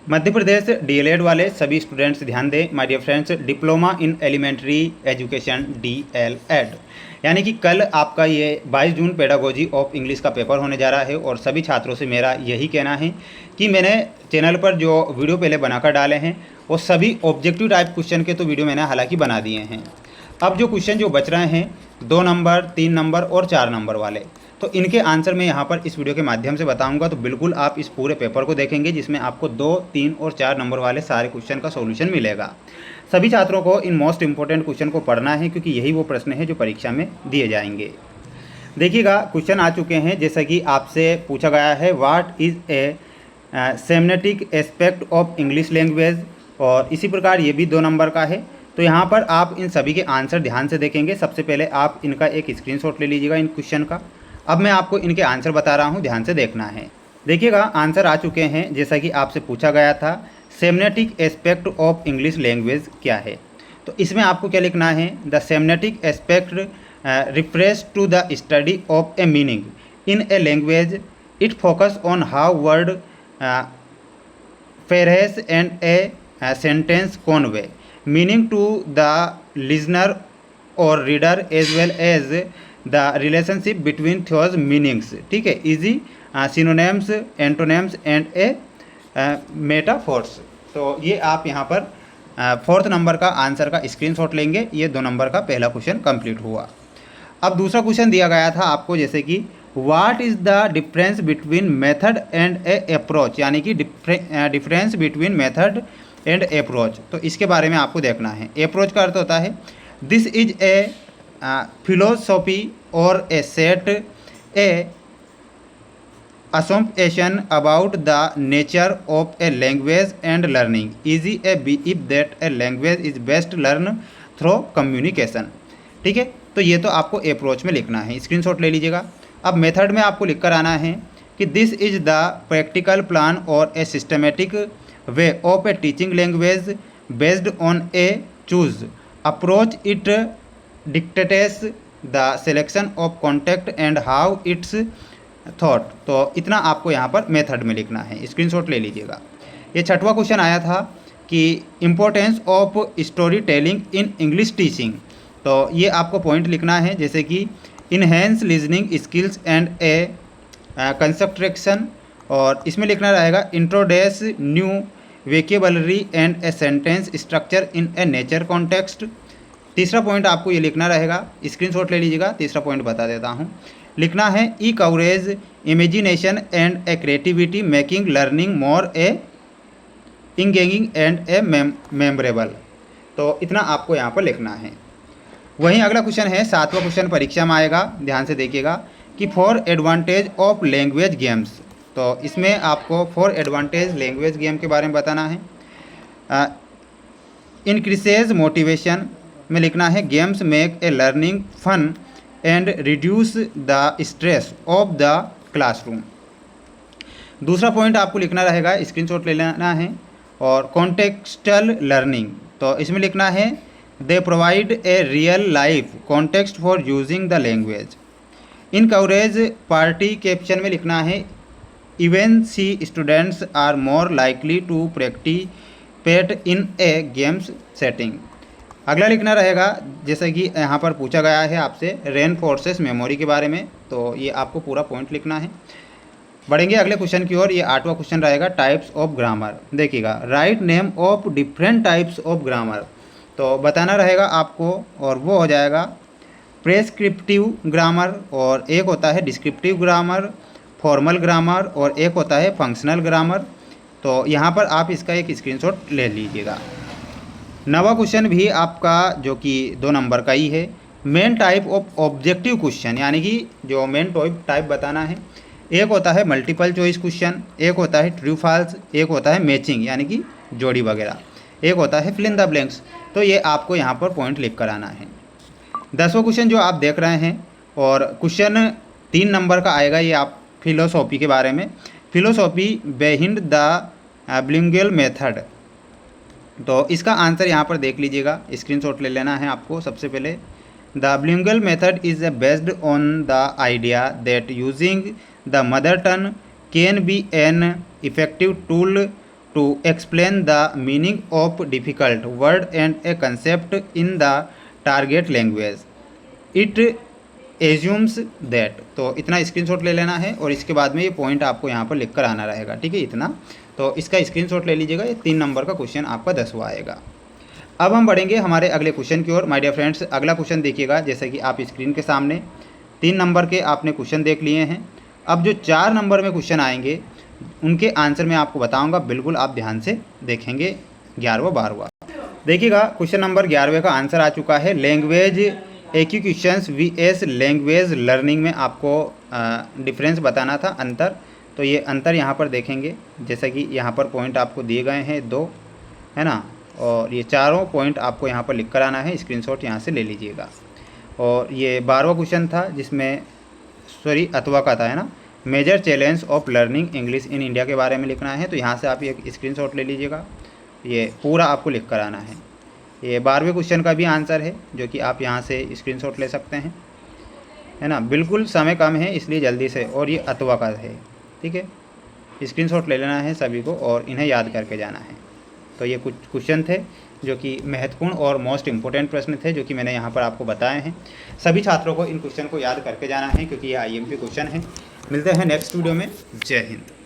Madhya Pradesh DElEd वाले सभी students ध्यान दें my dear friends, diploma in elementary education DElEd, यानी कि कल आपका ये 22 जून पेडागोजी ऑफ इंग्लिश का पेपर होने जा रहा है। और सभी छात्रों से मेरा यही कहना है कि मैंने चैनल पर जो वीडियो पहले बनाकर डाले हैं वो सभी ऑब्जेक्टिव टाइप क्वेश्चन के तो वीडियो मैंने हालांकि बना दिए हैं। अब जो क्वेश्चन जो बच रहे हैं 2 नंबर, 3 नंबर और 4 नंबर वाले, तो इनके आंसर मैं यहाँ पर इस वीडियो के माध्यम से बताऊंगा। तो बिल्कुल आप इस पूरे पेपर को देखेंगे जिसमें आपको 2, 3 और 4 नंबर वाले सारे क्वेश्चन का सॉल्यूशन मिलेगा। सभी छात्रों को इन मोस्ट इंपॉर्टेंट क्वेश्चन को पढ़ना है क्योंकि यही वो प्रश्न है जो परीक्षा में दिए जाएंगे। देखिएगा, क्वेश्चन आ चुके हैं जैसा कि आपसे पूछा गया है, what is a semantic aspect of English language, और इसी प्रकार ये भी 2 नंबर का है। तो यहाँ पर आप इन सभी के आंसर ध्यान से देखेंगे। सबसे पहले आप इनका एक स्क्रीनशॉट ले लीजिएगा इन क्वेश्चन का। अब मैं आपको इनके आंसर बता रहा हूँ, ध्यान से देखना है। देखिएगा, आंसर आ चुके हैं जैसा कि आपसे पूछा गया था, semantic aspect of English language क्या है। तो इसमें आपको क्या लिखना है, the semantic aspect reference to the study of a meaning in a language, it focus on how word phrases and a sentence convey meaning to the listener और reader as well as the relationship between those meanings. ठीक है, easy synonyms, antonyms and a metaphors. तो ये आप यहाँ पर 4th number का answer का स्क्रीनशॉट लेंगे। ये 2 नंबर का पहला क्वेश्चन कंप्लीट हुआ। अब दूसरा क्वेश्चन दिया गया था आपको, जैसे कि what is the difference between method and A approach, यानी कि difference between method and approach. तो इसके बारे में आपको देखना है। अप्रोच का अर्थ होता है दिस इज ए फिलोसॉफी और a set a assumption about the nature of a language and learning, easy a belief that a language is best learned through communication। ठीक है, तो ये तो आपको अप्रोच में लिखना है, स्क्रीनशॉट ले लीजिएगा। अब मेथड में आपको लिख कर आना है कि this is the practical plan और a systematic way of a teaching language based on a choose approach, it dictates the selection of contact and how its thought. तो इतना आपको यहाँ पर मेथड में लिखना है, स्क्रीनशॉट ले लीजिएगा। ये 6वां क्वेश्चन आया था कि importance of story telling in English teaching. तो ये आपको पॉइंट लिखना है जैसे कि enhance listening skills and A construction, और इसमें लिखना रहेगा introduce new vocabulary and a sentence structure in A nature context. तीसरा पॉइंट आपको ये लिखना रहेगा, स्क्रीनशॉट ले लीजिएगा। तीसरा पॉइंट बता देता हूँ, लिखना है encourage imagination and a creativity making learning more a engaging and a memorable. तो इतना आपको यहाँ पर लिखना है। वहीं अगला क्वेश्चन है 7वां क्वेश्चन परीक्षा में आएगा, ध्यान से देखिएगा कि for advantage of language games. तो इसमें आपको फॉर एडवांटेज लैंग्वेज गेम के बारे में बताना है। इंक्रीजेज मोटिवेशन में लिखना है games make a learning fun and reduce the stress of the classroom. दूसरा पॉइंट आपको लिखना रहेगा, स्क्रीनशॉट ले लेना है। और कॉन्टेक्स्टल लर्निंग, तो इसमें लिखना है they provide a real life context for using the language. Encourage participation में लिखना है even see students are more likely to participate in a games setting. अगला लिखना रहेगा जैसा कि यहाँ पर पूछा गया है आपसे रेनफोर्सेस मेमोरी के बारे में। तो ये आपको पूरा पॉइंट लिखना है। बढ़ेंगे अगले क्वेश्चन की ओर। ये 8वां क्वेश्चन रहेगा टाइप्स ऑफ ग्रामर। देखिएगा, write name of different types of grammar. तो बताना रहेगा आपको, और वो हो जाएगा प्रेस्क्रिप्टिव ग्रामर, और एक होता है डिस्क्रिप्टिव ग्रामर, फॉर्मल ग्रामर, और एक होता है फंक्शनल ग्रामर। तो यहाँ पर आप इसका एक स्क्रीनशॉट ले लीजिएगा। 9वां क्वेश्चन भी आपका जो कि 2 नंबर का ही है, main type of objective question, यानी कि जो मेन टाइप बताना है। एक होता है मल्टीपल चॉइस क्वेश्चन, एक होता है ट्रू फॉल्स, एक होता है मैचिंग यानी कि जोड़ी वगैरह, एक होता है फिल इन द ब्लैंक्स। तो ये आपको यहाँ पर पॉइंट लिख कर आना है। 10वां क्वेश्चन जो आप देख रहे हैं, और क्वेश्चन 3 नंबर का आएगा, ये आप फिलोसॉफी के बारे में, philosophy behind the bilingual method. तो इसका आंसर यहाँ पर देख लीजिएगा, स्क्रीनशॉट ले लेना है आपको। सबसे पहले the bilingual method is based on the idea that using the mother tongue can be an effective tool to explain the meaning of difficult word and a concept in the target language. It assumes that. तो इतना screenshot ले लेना है और इसके बाद में ये पॉइंट आपको यहाँ पर लिख कर आना रहेगा, ठीक है, इतना। तो इसका स्क्रीनशॉट ले लीजिएगा। ये 3 नंबर का क्वेश्चन आपका 10वां आएगा। अब हम बढ़ेंगे हमारे अगले क्वेश्चन की ओर। माय डियर फ्रेंड्स, अगला क्वेश्चन देखिएगा, जैसे कि आप स्क्रीन के सामने 3 नंबर के आपने क्वेश्चन देख लिए हैं। अब जो 4 नंबर में क्वेश्चन आएंगे उनके आंसर मैं आपको बताऊंगा, बिल्कुल आप ध्यान से देखेंगे। 11वां 12वां देखिएगा। क्वेश्चन नंबर 11वें का आंसर आ चुका है, language acquisitions vs language learning में आपको डिफरेंस बताना था, अंतर। तो ये अंतर यहाँ पर देखेंगे, जैसा कि यहाँ पर पॉइंट आपको दिए गए हैं 2, है ना, और ये चारों पॉइंट आपको यहाँ पर लिख कर आना है। स्क्रीनशॉट यहाँ से ले लीजिएगा। और ये 12वां क्वेश्चन था, जिसमें अथवा का था, है ना, major challenge of learning English in India के बारे में लिखना है। तो यहाँ से आप ये स्क्रीनशॉट ले लीजिएगा, ये पूरा आपको लिख कर आना है। ये 12वें क्वेश्चन का भी आंसर है, जो कि आप यहाँ से स्क्रीनशॉट ले सकते हैं, है ना। बिल्कुल समय कम है इसलिए जल्दी से, और ये अथवा का है, ठीक है। स्क्रीनशॉट ले लेना है सभी को और इन्हें याद करके जाना है। तो ये कुछ क्वेश्चन थे जो कि महत्वपूर्ण और मोस्ट इम्पोर्टेंट प्रश्न थे, जो कि मैंने यहाँ पर आपको बताए हैं। सभी छात्रों को इन क्वेश्चन को याद करके जाना है, क्योंकि ये IMP क्वेश्चन है। मिलते हैं नेक्स्ट वीडियो में। जय हिंद।